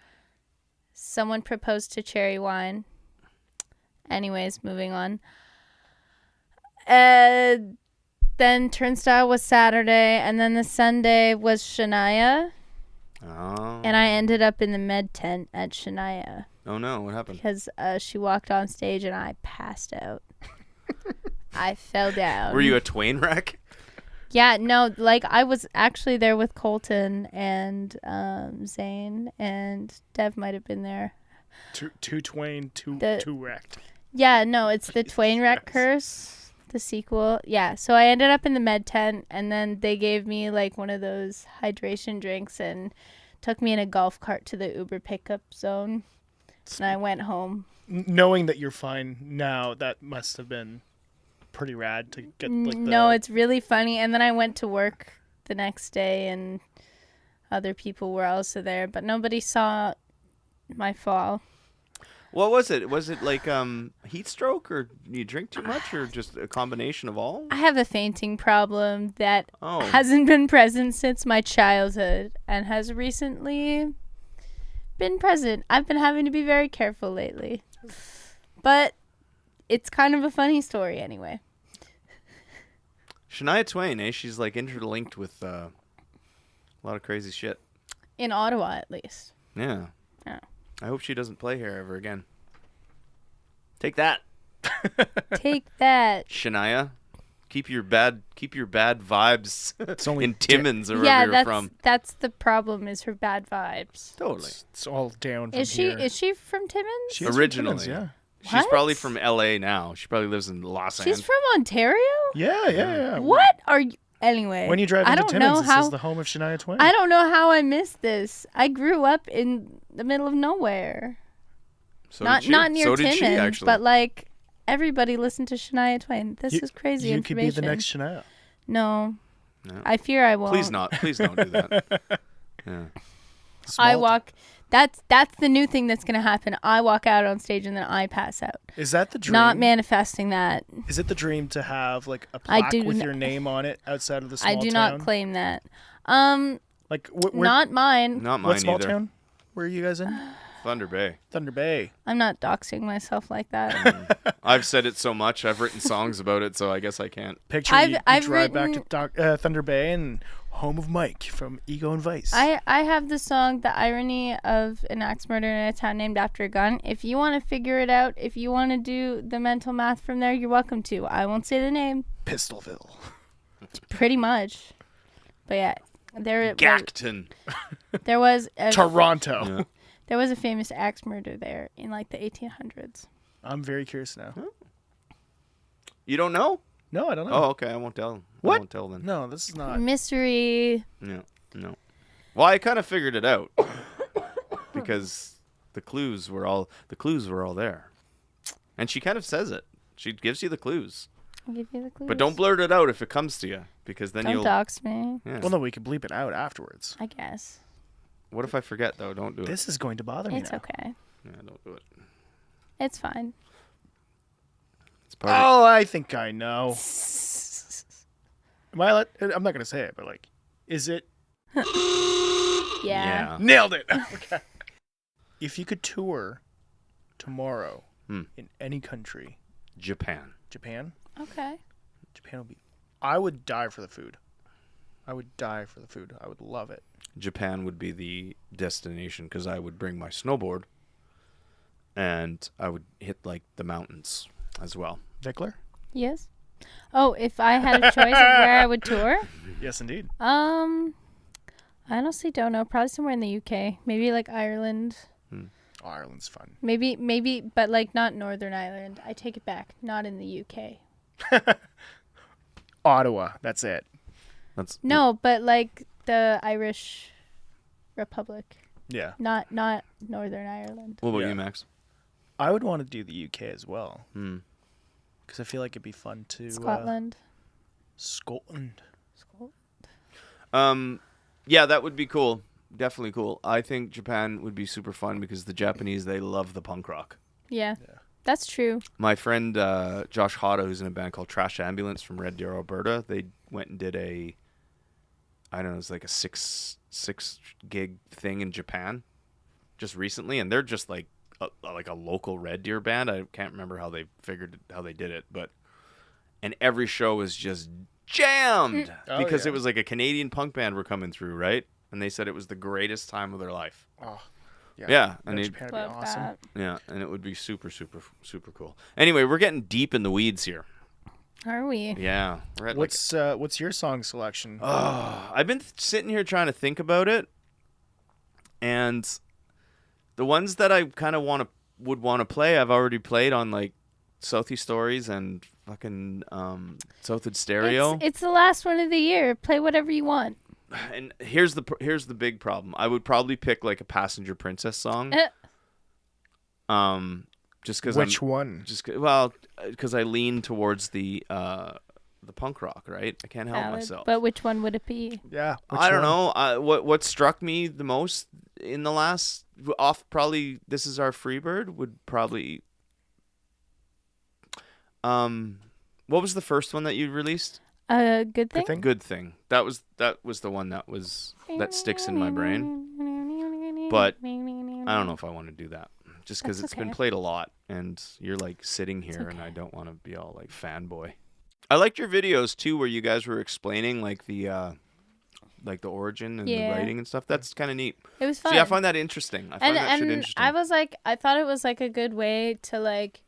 Someone proposed to Cherry Wine. Anyways, moving on. Then Turnstile was Saturday, and then the Sunday was Shania. Oh. And I ended up in the med tent at Shania. Oh no, what happened? Because she walked on stage and I passed out. I fell down. Were you a Twain wreck? Yeah, no, like I was actually there with Colton and Zane, and Dev might have been there. Two Twain, two wrecked. Yeah, no, it's the Twain wreck curse, the sequel. Yeah, so I ended up in the med tent, and then they gave me like one of those hydration drinks and took me in a golf cart to the Uber pickup zone, and I went home. Knowing that you're fine now, that must have been pretty rad to get like No, it's really funny. And then I went to work the next day, and other people were also there, but nobody saw my fall. What was it? Was it like heat stroke, or you drink too much, or just a combination of all? I have a fainting problem that hasn't been present since my childhood and has recently been present. I've been having to be very careful lately. But it's kind of a funny story anyway. Shania Twain, eh? She's like interlinked with a lot of crazy shit. In Ottawa, at least. Yeah. Yeah. I hope she doesn't play here ever again. Take that. Take that. Shania. Keep your bad vibes it's only in Timmins or wherever you're from. That's the problem, is her bad vibes. Totally. It's all down from Is she from Timmins? She is originally, from Timmins, yeah. She's probably from LA now. She probably lives in Los Angeles. She's from Ontario? Yeah. What are you? Anyway, when you drive into Timmins, this is the home of Shania Twain. I don't know how I missed this. I grew up in the middle of nowhere. Not near Timmins, but like everybody listened to Shania Twain. This is crazy information. You could be the next Shania. No. I fear I won't. Please not. Please don't do that. Yeah. I walk. That's the new thing that's going to happen. I walk out on stage and then I pass out. Is that the dream? Not manifesting that. Is it the dream to have like a plaque with your name on it outside of the small town? I do not claim that. Like not mine. Not mine what small either. town? Where are you guys in? Thunder Bay. Thunder Bay. I'm not doxing myself like that. I've said it so much. I've written songs about it, so I guess I can't. Picture you drive back to Thunder Bay and home of Mike from Ego and Vice. I have the song The Irony of an Axe Murder in a Town Named After a Gun. If you want to figure it out, if you want to do the mental math from there, you're welcome to. I won't say the name. Pistolville. Pretty much. But yeah. Gacton. There was Toronto. Yeah. There was a famous axe murder there in like the 1800s. I'm very curious now. You don't know? No, I don't know. Oh, okay. I won't tell. What? I won't tell then. No, this is not. Mystery. No. Well, I kind of figured it out because the clues were all there, and she kind of says it. She gives you the clues. I'll give you the clues. But don't blurt it out if it comes to you, because then don't dox me. Yeah. Well, no, we can bleep it out afterwards. I guess. What if I forget though? Don't do it. This is going to bother me now. It's okay. Yeah, don't do it. It's fine. It's part Oh, I think I know. I'm not going to say it, but like, is it... Yeah. Nailed it. Okay. If you could tour tomorrow in any country, Japan. Okay. Japan would be. I would die for the food. I would love it. Japan would be the destination because I would bring my snowboard and I would hit like the mountains as well. Vickler? Yes. Oh, if I had a choice of where I would tour? Yes, indeed. I honestly don't know. Probably somewhere in the UK. Maybe like Ireland. Oh, Ireland's fun. Maybe, but like not Northern Ireland. I take it back. Not in the UK. Ottawa. That's it. No, but like the Irish Republic. Yeah. Not Northern Ireland. What about you, Max? I would want to do the UK as well. Because I feel like it'd be fun to... Scotland. Scotland. Yeah, that would be cool. Definitely cool. I think Japan would be super fun because the Japanese, they love the punk rock. Yeah. That's true. My friend Josh Hada, who's in a band called Trash Ambulance from Red Deer, Alberta, they went and did it was like a six gig thing in Japan just recently, and they're just like a local Red Deer band. I can't remember how they did it, and every show was just jammed because it was like a Canadian punk band were coming through, right? And they said it was the greatest time of their life. Oh, yeah, and Japan would be awesome. That. Yeah, and it would be super, super, super cool. Anyway, we're getting deep in the weeds here. Are we? Yeah. We're at What's your song selection? I've been sitting here trying to think about it, and the ones that I kind of would want to play, I've already played on like Southie Stories and fucking Southie Stereo. It's the last one of the year. Play whatever you want. And here's the big problem. I would probably pick like a Passenger Princess song. Just because Which one? Because I lean towards the punk rock, right? I can't help myself. But which one would it be? Yeah. I don't know. What struck me the most in the last probably This Is Our Freebird would probably. What was the first one that you released? Good Thing? Good Thing. That was the one that sticks in my brain. But I don't know if I want to do that. Just because it's been played a lot, and you're like sitting here, and I don't want to be all like fanboy. I liked your videos too, where you guys were explaining like the origin and the writing and stuff. That's kind of neat. It was fun. See, I find that interesting. I find that shit interesting. I thought it was like a good way to like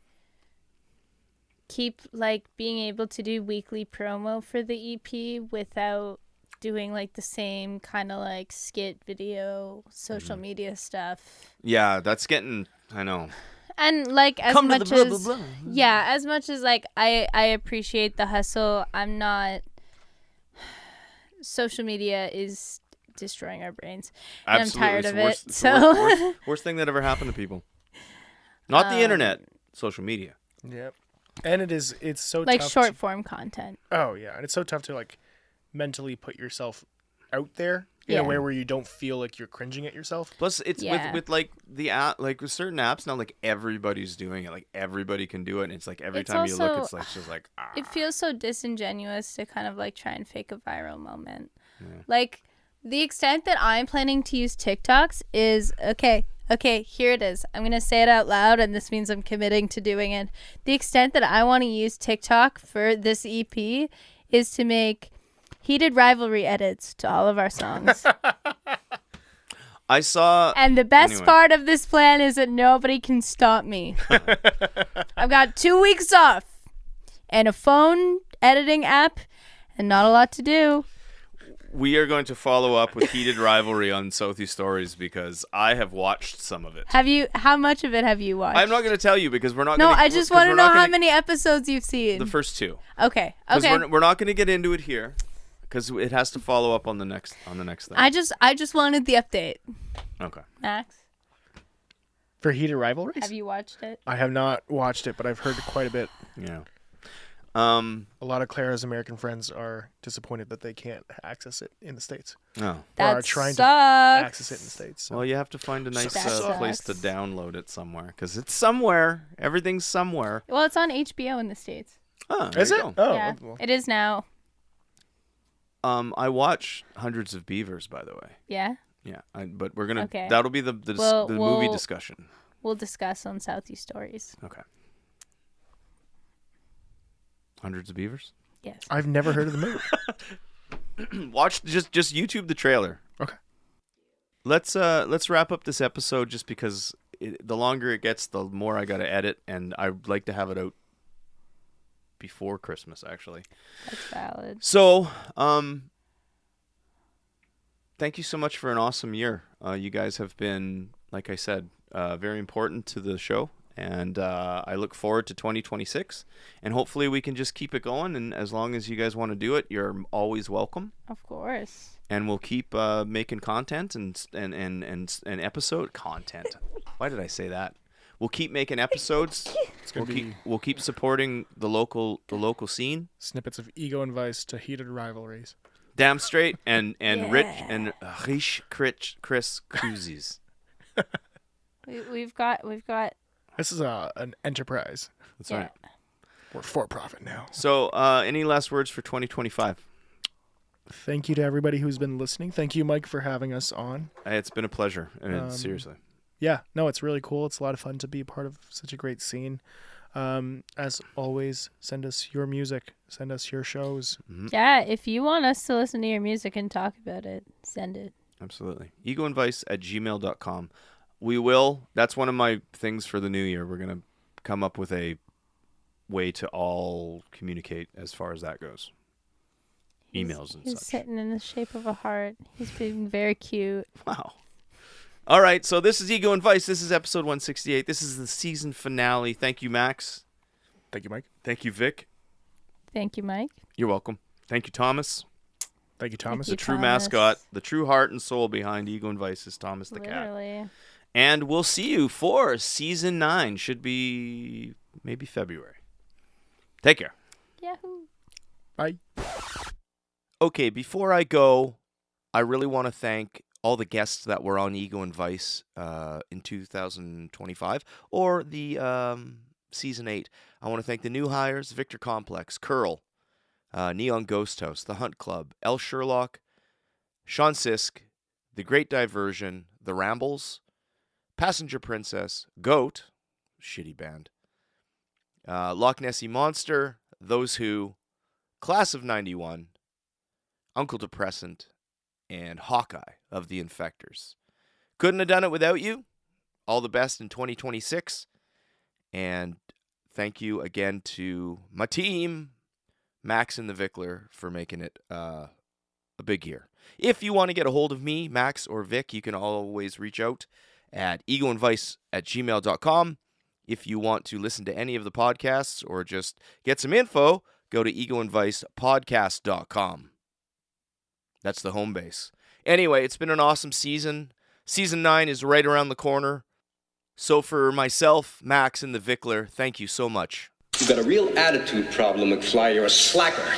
keep like being able to do weekly promo for the EP without doing like the same kind of like skit video social media stuff. Yeah, that's getting, I know. And like as much as like I appreciate the hustle, I'm not, social media is destroying our brains. And absolutely. I'm tired of it. So worst thing that ever happened to people. Not the internet, social media. Yep. And it's so like tough short form content. Oh yeah, and it's so tough to like mentally put yourself out there in a way where you don't feel like you're cringing at yourself. Plus, it's with like the app, like with certain apps now, like everybody's doing it, like everybody can do it, and it's like every time you look, it's like just like It feels so disingenuous to kind of like try and fake a viral moment. Yeah. Like the extent that I'm planning to use TikToks is okay, here it is. I'm going to say it out loud, and this means I'm committing to doing it. The extent that I want to use TikTok for this EP is to make heated rivalry edits to all of our songs. I saw... And the best part of this plan is that nobody can stop me. I've got 2 weeks off and a phone editing app and not a lot to do. We are going to follow up with heated rivalry on Southie Stories because I have watched some of it. Have you? How much of it have you watched? I'm not going to tell you because we're not. No, I just want to know how many episodes you've seen. The first 2. Okay. We're not going to get into it here because it has to follow up on the next thing. I just wanted the update. Okay. Max, for heated rivalries, have you watched it? I have not watched it, but I've heard quite a bit. Yeah. A lot of Clara's American friends are disappointed that they can't access it in the States. Oh. That or are trying sucks. to access it in the States. So. Well, you have to find a nice place to download it somewhere because it's somewhere. Everything's somewhere. Well, it's on HBO in the States. Oh, is it? Go. Oh, yeah, it is now. I watch Hundreds of Beavers, by the way. Yeah. Yeah, but we're gonna. Okay. That'll be the movie discussion. We'll discuss on Southie Stories. Okay. Hundreds of Beavers. Yes. I've never heard of the movie. Watch just YouTube the trailer. Okay. Let's wrap up this episode just because the longer it gets, the more I got to edit, and I'd like to have it out before Christmas, actually. That's valid. So, thank you so much for an awesome year. You guys have been, like I said, very important to the show, and I look forward to 2026, and hopefully we can just keep it going, and as long as you guys want to do it, you're always welcome. Of course. And we'll keep making content and episode content. Why did I say that? We'll keep making episodes. We'll keep supporting the local scene. Snippets of Ego and Vice to heated rivalries. Damn straight and Rich and Chris Koozies. We've got. This is an enterprise. That's right. We're for profit now. So, any last words for 2025? Thank you to everybody who's been listening. Thank you, Mike, for having us on. It's been a pleasure, seriously. Yeah, no, it's really cool. It's a lot of fun to be a part of such a great scene. As always, send us your music. Send us your shows. Mm-hmm. Yeah, if you want us to listen to your music and talk about it, send it. Absolutely. egoandvice@gmail.com. We will. That's one of my things for the new year. We're going to come up with a way to all communicate as far as that goes. Emails and he's such. He's sitting in the shape of a heart. He's being very cute. Wow. All right, so this is Ego and Vice. This is episode 168. This is the season finale. Thank you, Max. Thank you, Mike. Thank you, Vic. Thank you, Mike. You're welcome. Thank you, Thomas. Thank you, Thomas. The true mascot, the true heart and soul behind Ego and Vice is Thomas the cat. And we'll see you for season 9. Should be maybe February. Take care. Yahoo. Bye. Okay, before I go, I really want to thank all the guests that were on Ego and Vice in 2025 or the season 8. I want to thank the new hires, Victor Complex, Curl, Neon Ghost House, The Hunt Club, El Sherlock, Sean Sisk, The Great Diversion, The Rambles, Passenger Princess, Goat, shitty band, Loch Nessie Monster, Those Who, Class of 91, Uncle Depressant, and Hawkeye of the Infectors. Couldn't have done it without you. All the best in 2026. And thank you again to my team, Max and the Vickler, for making it a big year. If you want to get a hold of me, Max or Vic, you can always reach out at egoandvice@gmail.com. If you want to listen to any of the podcasts or just get some info, go to egoandvicepodcast.com. That's the home base. Anyway, it's been an awesome season. Season 9 is right around the corner. So for myself, Max, and the Vickler, thank you so much. You've got a real attitude problem, McFly. You're a slacker.